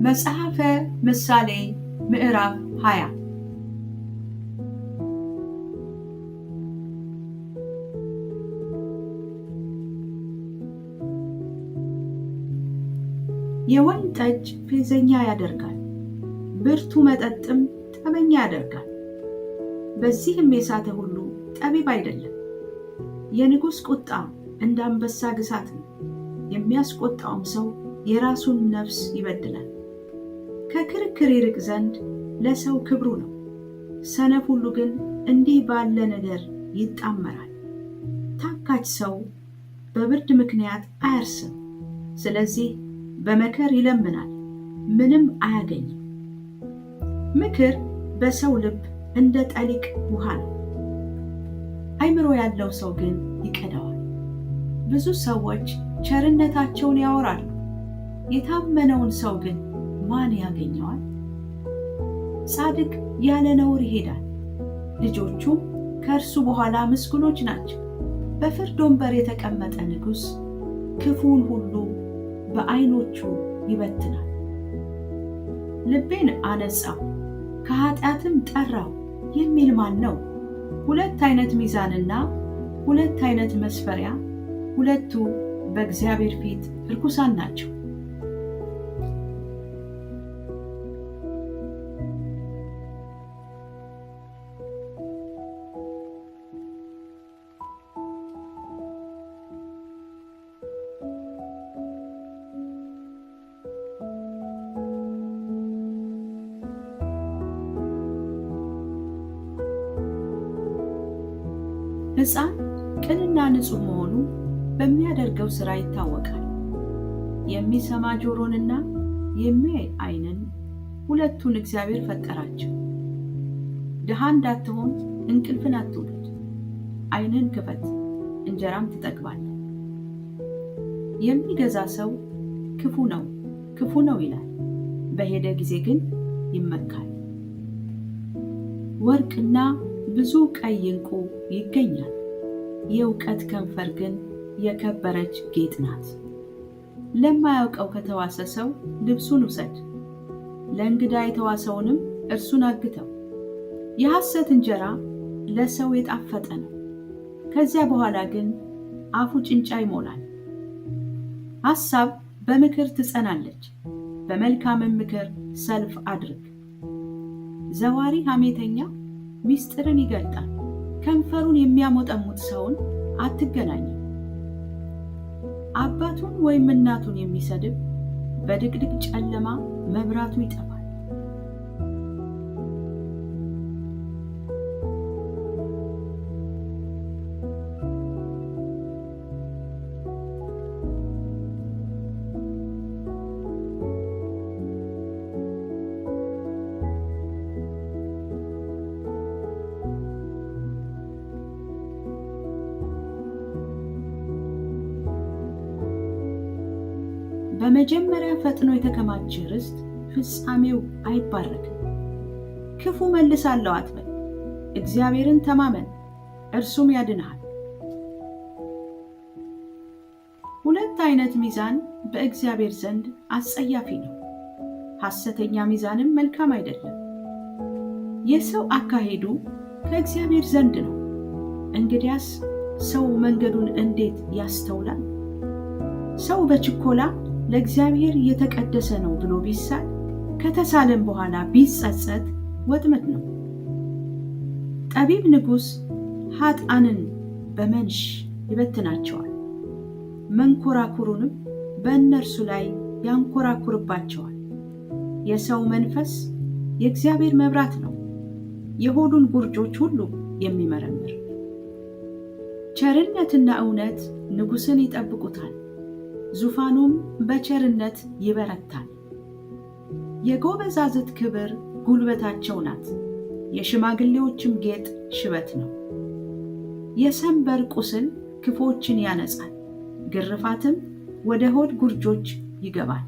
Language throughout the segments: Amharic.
መጽሐፈ ምሳሌ ምዕራፍ 20 የወይን ጠጅ ፌዘኛ ያደርጋል፣ ብርቱ መጠጥም ጠበኛ ያደርጋል። በዚህም የሳተ ሁሉ ጠቢብ አይደለም። የንጉሥ ቁጣ እንደ አንበሳ ግሳት ነው፣ የሚያስቆጣውም ሰው የራሱን ነፍስ ይበድላል። ከክርክር ይርቅ ዘንድ ለሰው ክብሩ ነው፣ ሰነፍ ሁሉ ግን እንዲህ ባለ ነገር ይጣመራል። ታካች ሰው በብርድ ምክንያት አያርስም፣ ስለዚህ በመከር ይለምናል፣ ምንም አያገኝም። ምክር በሰው ልብ እንደ ጠሊቅ ውሃ ነው፣ አእምሮ ያለው ሰው ግን ይቀዳዋል። ብዙ ሰዎች ቸርነታቸውን ያወራሉ፣ የታመነውን ሰው ግን ማን ያገኘዋል? ጻድቅ ያለ ነውር ይሄዳል፣ ልጆቹም ከእርሱ በኋላ ምስጉኖች ናቸው። በፍርድ ወንበር የተቀመጠ ንጉሥ ክፉውን ሁሉ በዓይኖቹ ይበትናል። ልቤን አነጻው ከኃጢአትም ጠራው የሚል ማን ነው? ሁለት ዓይነት ሚዛንና ሁለት ዓይነት መስፈሪያ፣ ሁለቱ በእግዚአብሔር ፊት ርኩሳን ናቸው። ሕፃን ቅንና ንጹሕ መሆኑ በሚያደርገው ሥራ ይታወቃል። የሚሰማ ጆሮንና የሚያይ ዓይንን ሁለቱን እግዚአብሔር ፈጠራቸው። ድሃ እንዳትሆን እንቅልፍን አትውደድ፣ ዓይንን ክፈት እንጀራም ትጠግባለህ። የሚገዛ ሰው ክፉ ነው ይላል፣ በሄደ ጊዜ ግን ይመካል። ወርቅና ብዙ ቀይ ዕንቁ ይገኛል፣ የእውቀት ከንፈር ግን የከበረች ጌጥ ናት። ለማያውቀው ከተዋሰ ሰው ልብሱን ውሰድ፣ ለእንግዳ የተዋሰውንም እርሱን አግተው። የሐሰት እንጀራ ለሰው የጣፈጠ ነው፣ ከዚያ በኋላ ግን አፉ ጭንጫ ይሞላል። ሐሳብ በምክር ትጸናለች፣ በመልካምም ምክር ሰልፍ አድርግ። ዘዋሪ ሐሜተኛ ምስጢርን ይገልጣል፣ ከንፈሩን የሚያሞጠሙት ሰውን አትገናኝም። አባቱን ወይም እናቱን የሚሰድብ በድቅድቅ ጨለማ መብራቱ ይጠፋል። በመጀመሪያ ፈጥኖ የተከማቸ ርስት ፍጻሜው አይባረክም። ክፉ መልሳለሁ አትበል፣ እግዚአብሔርን ተማመን እርሱም ያድንሃል። ሁለት ዓይነት ሚዛን በእግዚአብሔር ዘንድ አስጸያፊ ነው፣ ሐሰተኛ ሚዛንም መልካም አይደለም። የሰው አካሄዱ ከእግዚአብሔር ዘንድ ነው፣ እንግዲያስ ሰው መንገዱን እንዴት ያስተውላል? ሰው በችኮላ ለእግዚአብሔር የተቀደሰ ነው ብሎ ቢሳል ከተሳለም በኋላ ቢጸጸት ወጥመድ ነው። ጠቢብ ንጉሥ ኃጥአንን በመንሽ ይበትናቸዋል፣ መንኮራኩሩንም በእነርሱ ላይ ያንኮራኩርባቸዋል። የሰው መንፈስ የእግዚአብሔር መብራት ነው፣ የሆዱን ጉርጆች ሁሉ የሚመረምር። ቸርነትና እውነት ንጉሥን ይጠብቁታል፣ ዙፋኑም በቸርነት ይበረታል። የጎበዛዝት ክብር ጉልበታቸው ናት፣ የሽማግሌዎችም ጌጥ ሽበት ነው። የሰንበር ቁስል ክፉዎችን ያነጻል፣ ግርፋትም ወደ ሆድ ጉርጆች ይገባል።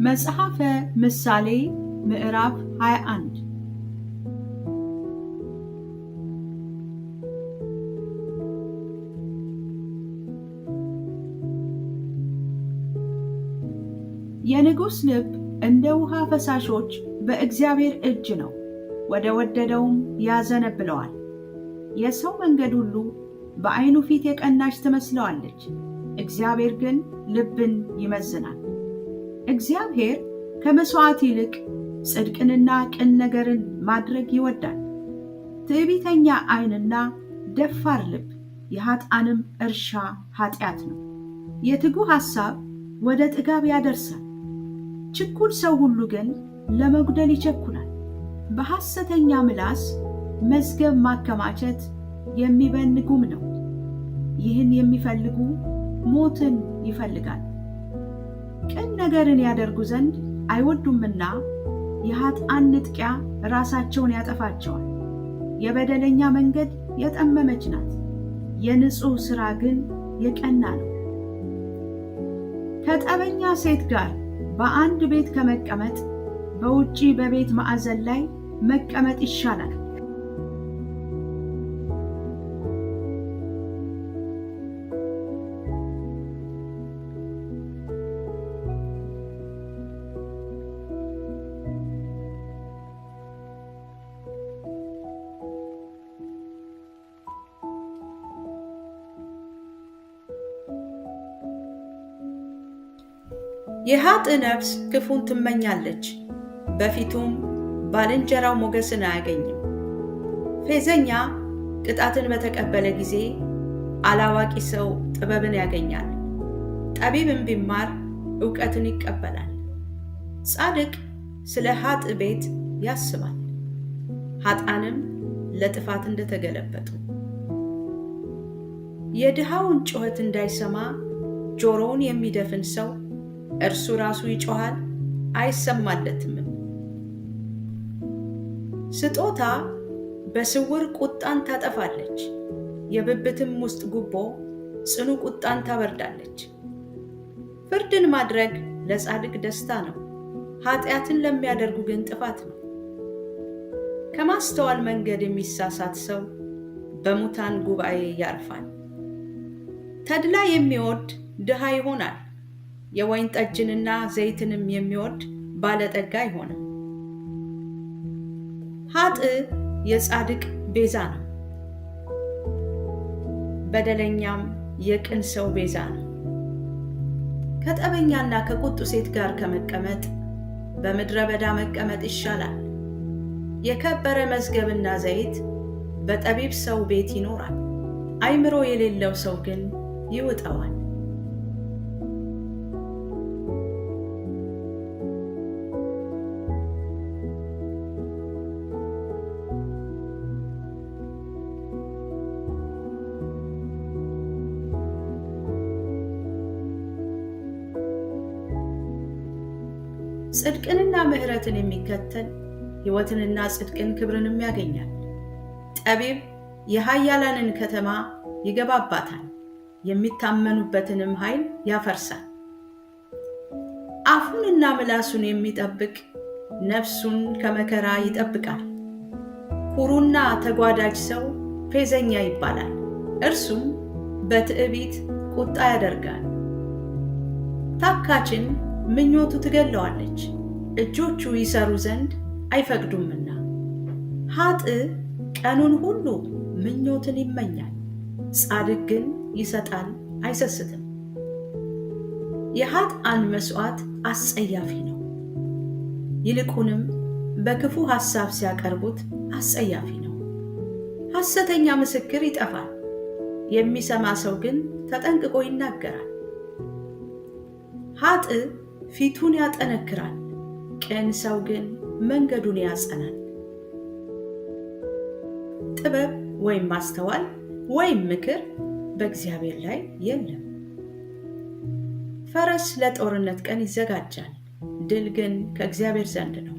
መጽሐፈ ምሳሌ ምዕራፍ 21 የንጉሥ ልብ እንደ ውሃ ፈሳሾች በእግዚአብሔር እጅ ነው፣ ወደ ወደደውም ያዘነብለዋል። የሰው መንገድ ሁሉ በዓይኑ ፊት የቀናች ትመስለዋለች፣ እግዚአብሔር ግን ልብን ይመዝናል። እግዚአብሔር ከመሥዋዕት ይልቅ ጽድቅንና ቅን ነገርን ማድረግ ይወዳል። ትዕቢተኛ ዓይንና ደፋር ልብ የኃጥአንም እርሻ ኃጢአት ነው። የትጉህ ሐሳብ ወደ ጥጋብ ያደርሳል፣ ችኩል ሰው ሁሉ ግን ለመጉደል ይቸኩላል። በሐሰተኛ ምላስ መዝገብ ማከማቸት የሚበን ጉም ነው። ይህን የሚፈልጉ ሞትን ይፈልጋል። ቅን ነገርን ያደርጉ ዘንድ አይወዱምና የኃጥአን ንጥቂያ ራሳቸውን ያጠፋቸዋል። የበደለኛ መንገድ የጠመመች ናት፣ የንጹሕ ሥራ ግን የቀና ነው። ከጠበኛ ሴት ጋር በአንድ ቤት ከመቀመጥ በውጪ በቤት ማዕዘን ላይ መቀመጥ ይሻላል። የኃጥእ ነፍስ ክፉን ትመኛለች፣ በፊቱም ባልንጀራው ሞገስን አያገኝም። ፌዘኛ ቅጣትን በተቀበለ ጊዜ አላዋቂ ሰው ጥበብን ያገኛል። ጠቢብም ቢማር ዕውቀትን ይቀበላል። ጻድቅ ስለ ኃጥእ ቤት ያስባል፣ ኃጥአንም ለጥፋት እንደተገለበጡ። የድሃውን ጩኸት እንዳይሰማ ጆሮውን የሚደፍን ሰው እርሱ ራሱ ይጮኻል አይሰማለትምም። ስጦታ በስውር ቁጣን ታጠፋለች፣ የብብትም ውስጥ ጉቦ ጽኑ ቁጣን ታበርዳለች። ፍርድን ማድረግ ለጻድቅ ደስታ ነው፣ ኃጢአትን ለሚያደርጉ ግን ጥፋት ነው። ከማስተዋል መንገድ የሚሳሳት ሰው በሙታን ጉባኤ ያርፋል። ተድላ የሚወድ ድሃ ይሆናል፣ የወይን ጠጅንና ዘይትንም የሚወድ ባለጠጋ አይሆንም። ኃጥእ የጻድቅ ቤዛ ነው፣ በደለኛም የቅን ሰው ቤዛ ነው። ከጠበኛና ከቁጡ ሴት ጋር ከመቀመጥ በምድረ በዳ መቀመጥ ይሻላል። የከበረ መዝገብና ዘይት በጠቢብ ሰው ቤት ይኖራል፣ አእምሮ የሌለው ሰው ግን ይውጠዋል። ጽድቅንና ምሕረትን የሚከተል ሕይወትንና ጽድቅን ክብርንም ያገኛል። ጠቢብ የኃያላንን ከተማ ይገባባታል፣ የሚታመኑበትንም ኃይል ያፈርሳል። አፉንና ምላሱን የሚጠብቅ ነፍሱን ከመከራ ይጠብቃል። ኩሩና ተጓዳጅ ሰው ፌዘኛ ይባላል፣ እርሱም በትዕቢት ቁጣ ያደርጋል። ታካችን ምኞቱ ትገለዋለች፣ እጆቹ ይሰሩ ዘንድ አይፈቅዱምና። ኃጥእ ቀኑን ሁሉ ምኞትን ይመኛል፣ ጻድቅ ግን ይሰጣል አይሰስትም። የኃጥአን መሥዋዕት አስጸያፊ ነው፣ ይልቁንም በክፉ ሐሳብ ሲያቀርቡት አስጸያፊ ነው። ሐሰተኛ ምስክር ይጠፋል፣ የሚሰማ ሰው ግን ተጠንቅቆ ይናገራል። ኃጥእ ፊቱን ያጠነክራል፣ ቅን ሰው ግን መንገዱን ያጸናል። ጥበብ ወይም ማስተዋል ወይም ምክር በእግዚአብሔር ላይ የለም። ፈረስ ለጦርነት ቀን ይዘጋጃል፣ ድል ግን ከእግዚአብሔር ዘንድ ነው።